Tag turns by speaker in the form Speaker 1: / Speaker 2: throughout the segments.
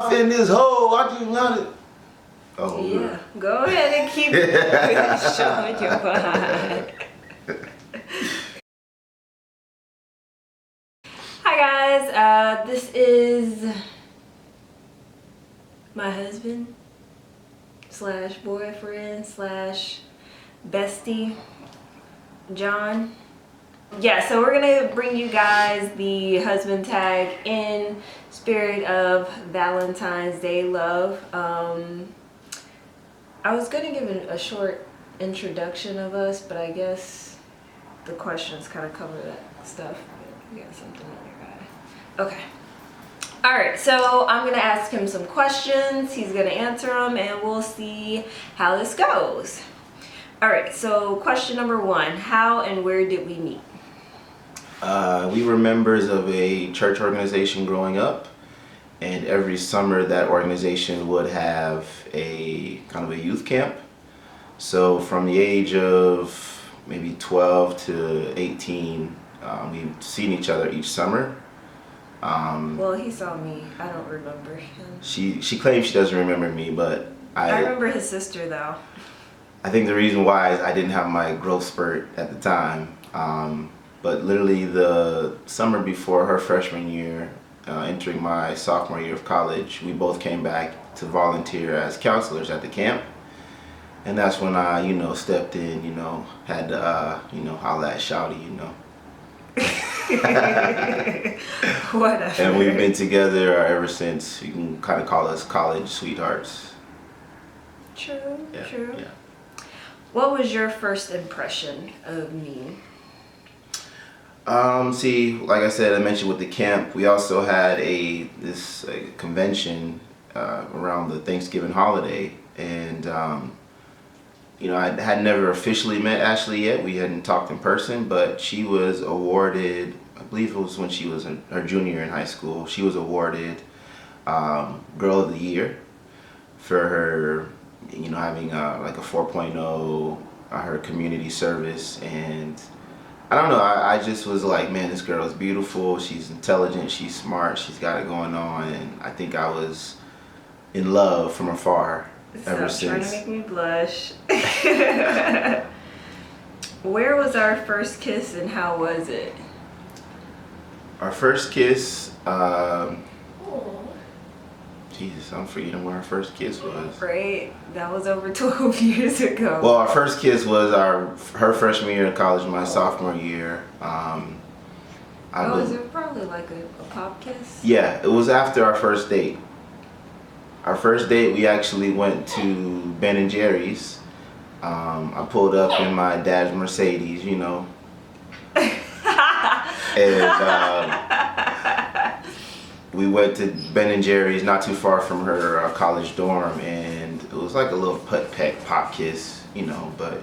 Speaker 1: in this hole. I just wanted. Oh
Speaker 2: yeah. Go ahead and keep showing your behind. Hi guys, this is my husband slash boyfriend slash bestie, John. Yeah, so we're gonna bring you guys the husband tag in spirit of Valentine's Day love. I was gonna give a short introduction of us, but I guess the questions kind of cover that stuff. You got something on your eye. Okay. All right, so I'm gonna ask him some questions. He's gonna answer them, and we'll see how this goes. All right, so question number one: how and where did we meet?
Speaker 1: We were members of a church organization growing up, and every summer that organization would have a kind of a youth camp. So from the age of maybe 12 to 18, we've seen each other each summer.
Speaker 2: Well, he saw me. I don't remember him.
Speaker 1: She claims she doesn't remember me, but
Speaker 2: I remember his sister though.
Speaker 1: I think the reason why is I didn't have my growth spurt at the time. But literally the summer before her freshman year, entering my sophomore year of college, we both came back to volunteer as counselors at the camp. And that's when I, stepped in, had to, holla at Shouty,
Speaker 2: Whatever.
Speaker 1: And we've been together ever since. You can kind of call us college sweethearts.
Speaker 2: True,
Speaker 1: Yeah,
Speaker 2: true.
Speaker 1: yeah.
Speaker 2: What was your first impression of me?
Speaker 1: See, like I said, I mentioned with the camp, we also had this convention around the Thanksgiving holiday, and I had never officially met Ashley yet. We hadn't talked in person, but she was awarded, I believe it was when she was her junior in high school, she was awarded Girl of the Year for her, having like a 4.0, her community service. And I don't know, I just was like, man, this girl is beautiful, she's intelligent, she's smart, she's got it going on, and I think I was in love from afar ever since.
Speaker 2: Trying to make me blush. Where was our first kiss and how was it?
Speaker 1: Our first kiss, Jesus, I'm forgetting where our first kiss was.
Speaker 2: Right, that was over 12 years ago.
Speaker 1: Well, our first kiss was her freshman year in college, my sophomore year.
Speaker 2: Was it probably like a pop kiss?
Speaker 1: Yeah, it was after our first date. Our first date, we actually went to Ben and Jerry's. I pulled up in my dad's Mercedes, and we went to Ben and Jerry's, not too far from her college dorm, and it was like a little peck pop kiss, but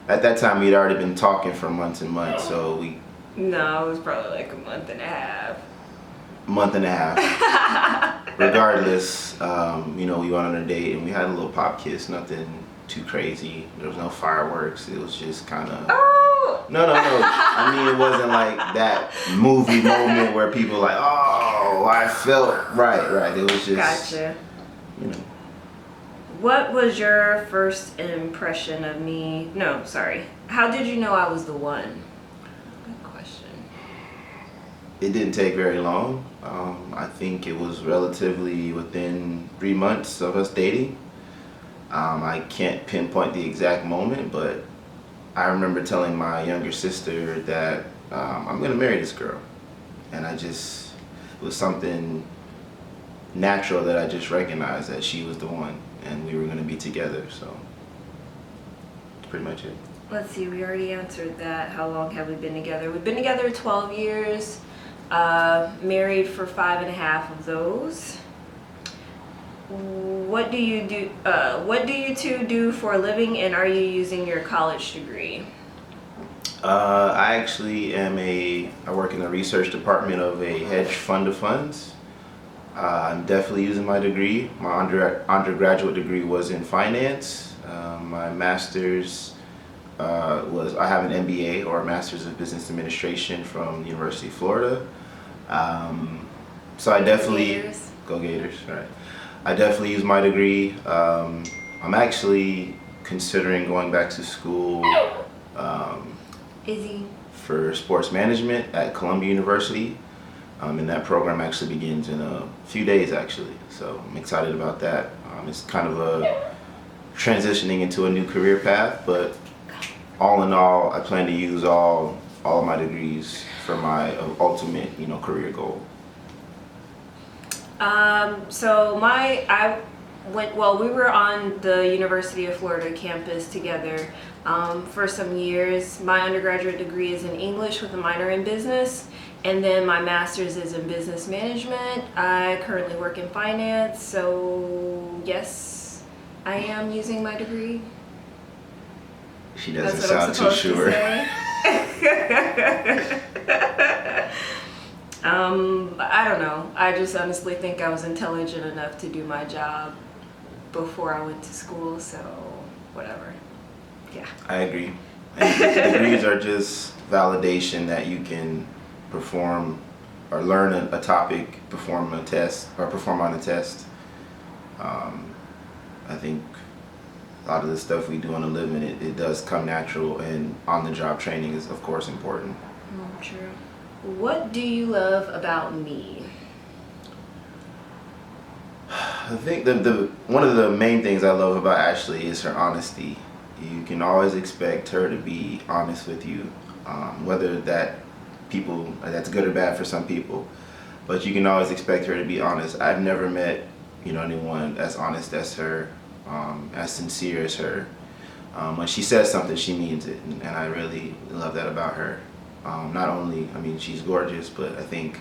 Speaker 1: at that time we'd already been talking for months and months, so
Speaker 2: No, it was probably like a month and a half.
Speaker 1: Regardless, we went on a date and we had a little pop kiss, nothing too crazy. There was no fireworks. It was just kind of...
Speaker 2: Oh!
Speaker 1: No. I mean, it wasn't like that movie moment where people like, oh, I felt... Right. It was just...
Speaker 2: Gotcha. What was your first impression of me? No, sorry. How did you know I was the one? Good question.
Speaker 1: It didn't take very long. I think it was relatively within 3 months of us dating. I can't pinpoint the exact moment, but I remember telling my younger sister that I'm gonna marry this girl. And it was something natural that I just recognized that she was the one and we were gonna be together, so that's pretty much it.
Speaker 2: Let's see, we already answered that. How long have we been together? We've been together 12 years, married for 5.5 of those. What do you do? What do you two do for a living, and are you using your college degree?
Speaker 1: I actually I work in the research department of a hedge fund of funds. I'm definitely using my degree. My undergraduate degree was in finance. My master's I have an MBA, or a Master's of Business Administration, from the University of Florida. So I definitely... Go Gators, right. I definitely use my degree. I'm actually considering going back to school
Speaker 2: Izzy.
Speaker 1: for sports management at Columbia University. And that program actually begins in a few days, actually. So I'm excited about that. It's kind of a transitioning into a new career path, but all in all, I plan to use all of my degrees for my ultimate, career goal.
Speaker 2: We were on the University of Florida campus together for some years. My undergraduate degree is in English with a minor in business, and then my master's is in business management. I currently work in finance, so yes, I am using my degree.
Speaker 1: She doesn't
Speaker 2: That's what I'm
Speaker 1: sound too
Speaker 2: supposed to
Speaker 1: sure.
Speaker 2: say. I don't know. I just honestly think I was intelligent enough to do my job before I went to school, so whatever. Yeah.
Speaker 1: I agree. And degrees are just validation that you can perform or learn a topic, perform a test, or perform on a test. I think a lot of the stuff we do on a living, it does come natural, and on-the-job training is, of course, important.
Speaker 2: True. What do you love about me?
Speaker 1: I think the one of the main things I love about Ashley is her honesty. You can always expect her to be honest with you, whether that's good or bad for some people, but you can always expect her to be honest. I've never met anyone as honest as her, as sincere as her. When she says something, she means it, and I really love that about her. Not only, she's gorgeous, but I think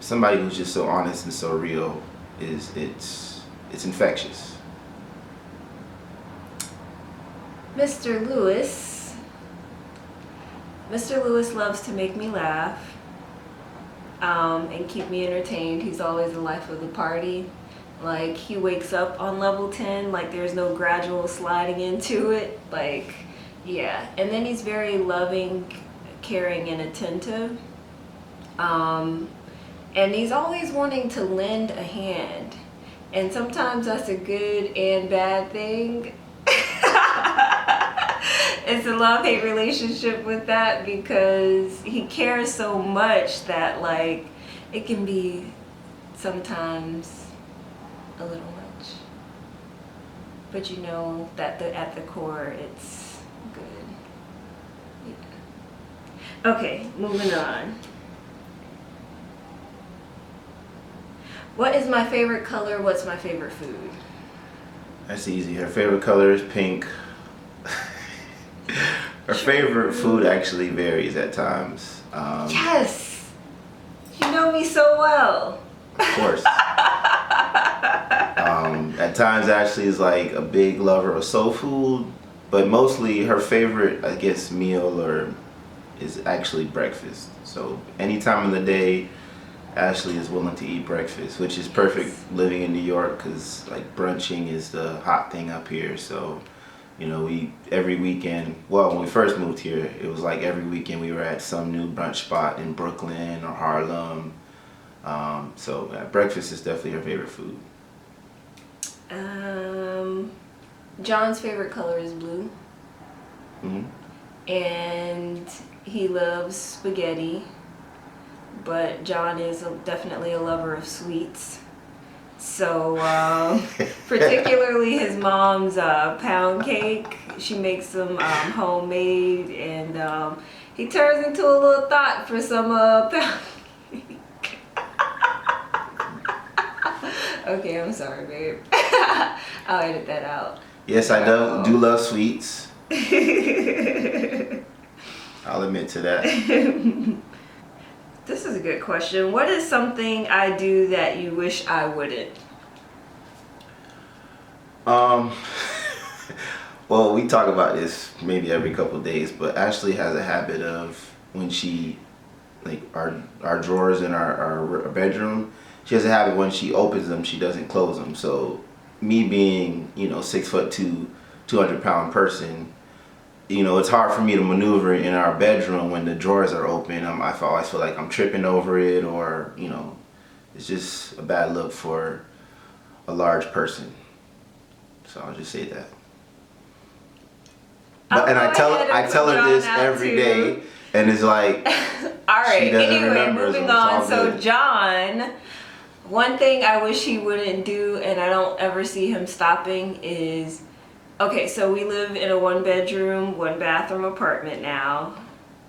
Speaker 1: somebody who's just so honest and so real it's infectious.
Speaker 2: Mr. Lewis. Mr. Lewis loves to make me laugh and keep me entertained. He's always the life of the party. Like, he wakes up on level 10, like there's no gradual sliding into it. Like, yeah. And then he's very loving, caring, and attentive. And he's always wanting to lend a hand. And sometimes that's a good and bad thing. It's a love-hate relationship with that, because he cares so much that, like, it can be sometimes a little much. But you know that at the core, it's good. Yeah. Okay, moving on. What is my favorite color? What's my favorite food?
Speaker 1: That's easy. Her favorite color is pink. Her favorite food actually varies at times.
Speaker 2: Yes! You know me so well.
Speaker 1: Of course. At times Ashley is like a big lover of soul food, but mostly her favorite, I guess, meal is actually breakfast. So any time of the day, Ashley is willing to eat breakfast, which is perfect living in New York, because like brunching is the hot thing up here. So we every weekend, well, when we first moved here, it was like every weekend we were at some new brunch spot in Brooklyn or Harlem. So breakfast is definitely her favorite food.
Speaker 2: John's favorite color is blue. And he loves spaghetti, but John is definitely a lover of sweets. So, particularly his mom's pound cake. She makes them homemade, and he turns into a little thought for some pound cake. Okay, I'm sorry, babe. I'll edit that out.
Speaker 1: Yes, I do love sweets. I'll admit to that.
Speaker 2: This is a good question. What is something I do that you wish I wouldn't?
Speaker 1: Well, we talk about this maybe every couple of days, but Ashley has a habit of, when she, like, our drawers in our bedroom, she has a habit when she opens them, she doesn't close them. So me being, 6'2", 200-pound person, it's hard for me to maneuver in our bedroom when the drawers are open. I always feel like I'm tripping over it, or it's just a bad look for a large person. So I'll just say that. But and I tell her this every day, and it's like,
Speaker 2: all right.
Speaker 1: she doesn't
Speaker 2: Anyway,
Speaker 1: remember,
Speaker 2: moving
Speaker 1: so
Speaker 2: on.
Speaker 1: it's all
Speaker 2: So
Speaker 1: good.
Speaker 2: John, one thing I wish he wouldn't do, and I don't ever see him stopping, is okay. So we live in a 1-bedroom, 1-bathroom apartment now.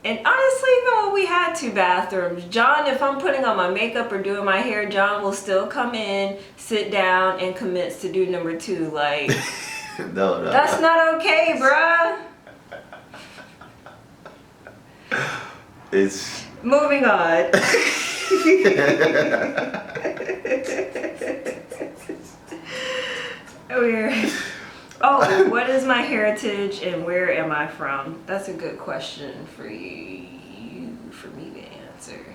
Speaker 2: And honestly, even when we had 2 bathrooms, John, if I'm putting on my makeup or doing my hair, John will still come in, sit down, and commits to do number 2. Like,
Speaker 1: No.
Speaker 2: that's not okay, bruh.
Speaker 1: It's
Speaker 2: Moving on. Oh, what is my heritage and where am I from? That's a good question for me to answer.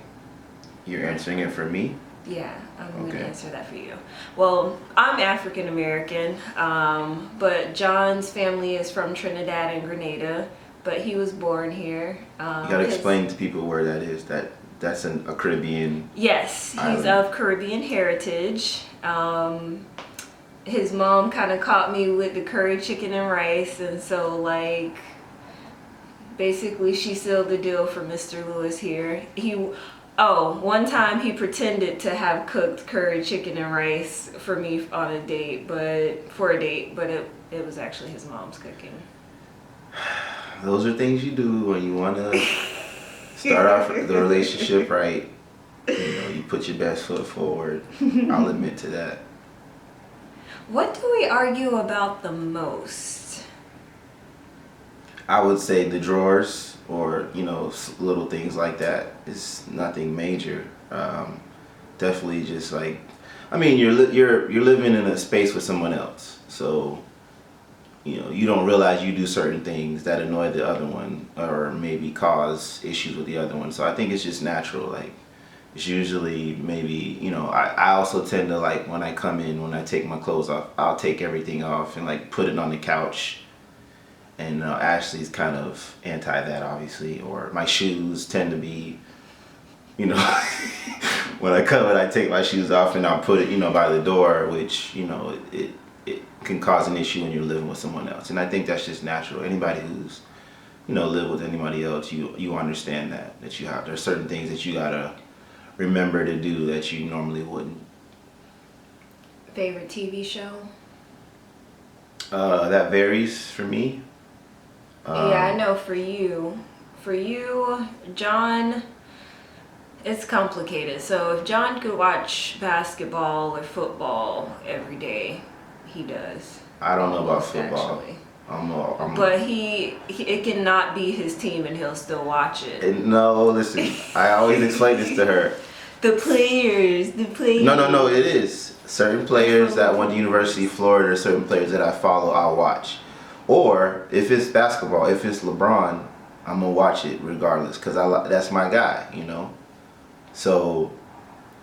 Speaker 1: You're answering it for me?
Speaker 2: Yeah, I'm going to
Speaker 1: Okay.
Speaker 2: answer that for you. Well, I'm African American, but John's family is from Trinidad and Grenada, but he was born here.
Speaker 1: You gotta explain to people where that is. That's a Caribbean.
Speaker 2: Yes, he's
Speaker 1: island.
Speaker 2: of Caribbean heritage. His mom kind of caught me with the curry chicken and rice, and so like basically she sealed the deal for Mr. Lewis here. One time he pretended to have cooked curry chicken and rice for me on a date, but it was actually his mom's cooking.
Speaker 1: Those are things you do when you wanna start off the relationship right. You put your best foot forward. I'll admit to that.
Speaker 2: What do we argue about the most?
Speaker 1: I would say the drawers, or little things like that. It's nothing major. Definitely just like, I mean, you're living in a space with someone else, so you don't realize you do certain things that annoy the other one or maybe cause issues with the other one. So I think it's just natural. Like, it's usually maybe, I also tend to, like, when I come in, when I take my clothes off, I'll take everything off and like put it on the couch. And Ashley's kind of anti that, obviously. Or my shoes tend to be, when I come in, I take my shoes off and I'll put it, by the door, which, it can cause an issue when you're living with someone else. And I think that's just natural. Anybody who's, live with anybody else, you understand that you have, there's certain things that you gotta remember to do that you normally wouldn't.
Speaker 2: Favorite TV show?
Speaker 1: That varies for me.
Speaker 2: Yeah, I know for you, John, it's complicated. So if John could watch basketball or football every day, he does.
Speaker 1: I don't know about
Speaker 2: Almost,
Speaker 1: football.
Speaker 2: actually.
Speaker 1: But
Speaker 2: it cannot be his team and he'll still watch it.
Speaker 1: No, listen, I always explain this to her.
Speaker 2: The players.
Speaker 1: No, it is. Certain players that went to University of Florida, or certain players that I follow, I'll watch. Or if it's basketball, if it's LeBron, I'm gonna watch it regardless, because that's my guy, So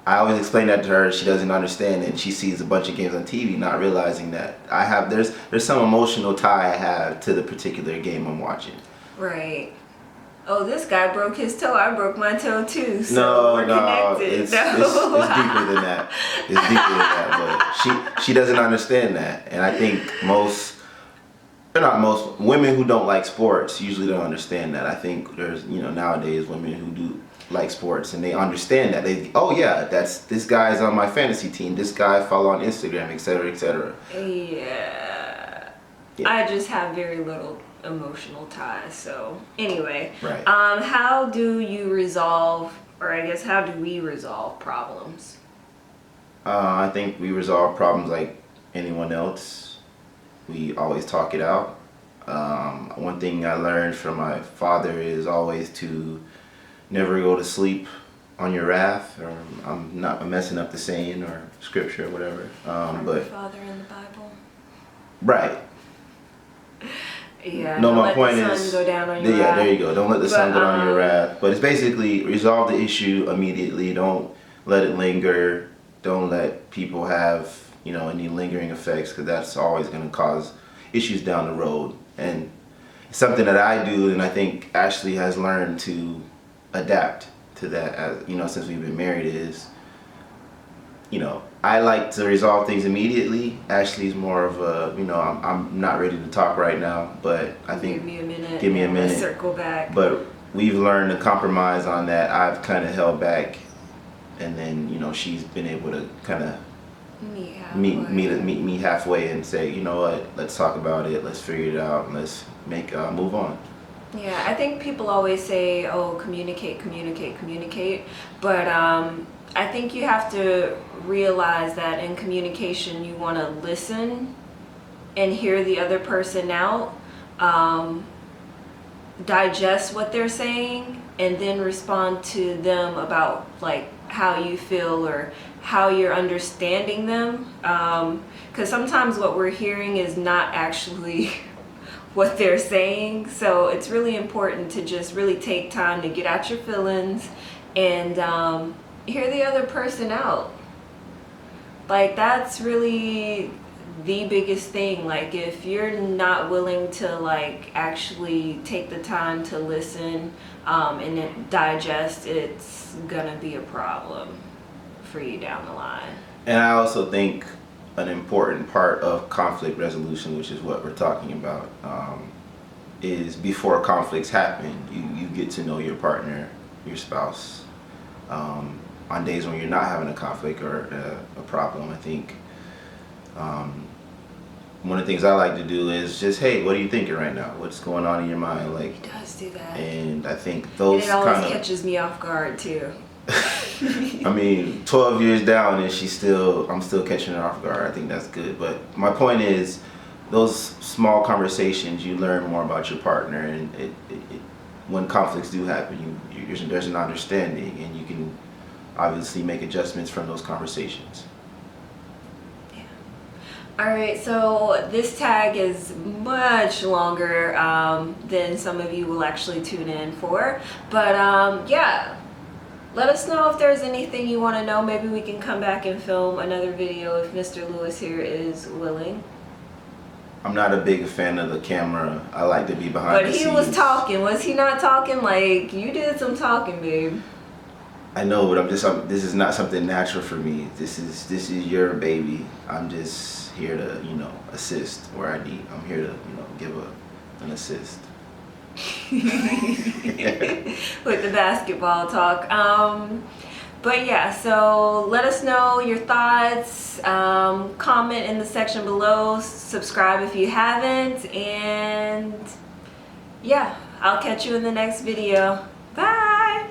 Speaker 1: I always explain that to her. She doesn't understand it, and she sees a bunch of games on TV, not realizing that there's some emotional tie I have to the particular game I'm watching.
Speaker 2: Right. Oh, this guy broke his toe. I broke my toe too. So we're connected.
Speaker 1: It's deeper than that. It's deeper than that. But she doesn't understand that, and I think women who don't like sports usually don't understand that. I think there's nowadays women who do like sports and they understand that. This guy's on my fantasy team. This guy I follow on Instagram, etc., etc.
Speaker 2: Yeah. I just have very little emotional ties. So anyway,
Speaker 1: Right.
Speaker 2: How do you resolve, or I guess how do we resolve problems?
Speaker 1: I think we resolve problems like anyone else. We always talk it out. One thing I learned from my father is always to never go to sleep on your wrath, or I'm messing up the saying or scripture or whatever.
Speaker 2: From
Speaker 1: But
Speaker 2: your father in the Bible.
Speaker 1: right.
Speaker 2: Yeah.
Speaker 1: No,
Speaker 2: don't
Speaker 1: my
Speaker 2: let
Speaker 1: point
Speaker 2: the
Speaker 1: is.
Speaker 2: sun go down on your
Speaker 1: Yeah,
Speaker 2: wrath.
Speaker 1: there you go. Don't let the sun go down on your
Speaker 2: But,
Speaker 1: wrath. But it's basically resolve the issue immediately. Don't let it linger. Don't let people have any lingering effects, because that's always going to cause issues down the road. And it's something that I do, and I think Ashley has learned to adapt to that. As since we've been married, is you know, I like to resolve things immediately. Ashley's more of a, you know, I'm not ready to talk right now, but I think
Speaker 2: Give me a minute.
Speaker 1: give me a minute.
Speaker 2: Let's circle back.
Speaker 1: But we've learned to compromise on that. I've kind of held back, and then, you know, she's been able to kind of meet me halfway and say, you know what, let's talk about it, let's figure it out, and let's make move on.
Speaker 2: Yeah, I think people always say, oh, communicate, communicate, communicate. But I think you have to realize that in communication, you want to listen and hear the other person out, digest what they're saying, and then respond to them about like how you feel or how you're understanding them. Because sometimes what we're hearing is not actually what they're saying. So it's really important to just really take time to get out your feelings and hear the other person out. Like, that's really the biggest thing. Like, if you're not willing to like actually take the time to listen and then digest, it's gonna be a problem for you down the line.
Speaker 1: And I also think an important part of conflict resolution, which is what we're talking about, is before conflicts happen, you get to know your partner, your spouse. On days when you're not having a conflict or a problem, I think one of the things I like to do is just, hey, what are you thinking right now? What's going on in your mind? Like,
Speaker 2: He does do that.
Speaker 1: and I think those
Speaker 2: And it always
Speaker 1: kind of
Speaker 2: catches me off guard too.
Speaker 1: I mean, 12 years down and I'm still catching her off guard. I think that's good. But my point is, those small conversations, you learn more about your partner, and when conflicts do happen, there's an understanding, and you can obviously make adjustments from those conversations.
Speaker 2: Yeah. All right, so this tag is much longer than some of you will actually tune in for. But yeah. Let us know if there's anything you want to know. Maybe we can come back and film another video if Mr. Lewis here is willing.
Speaker 1: I'm not a big fan of the camera. I like to be behind the scenes.
Speaker 2: But he was talking. Was he not talking? Like, you did some talking, babe.
Speaker 1: I know, but this is not something natural for me. This is your baby. I'm just here to, you know, assist where I need. I'm here to, you know, give an assist.
Speaker 2: With the basketball talk. But yeah, so let us know your thoughts. Comment in the section below. Subscribe if you haven't. And yeah, I'll catch you in the next video. Bye!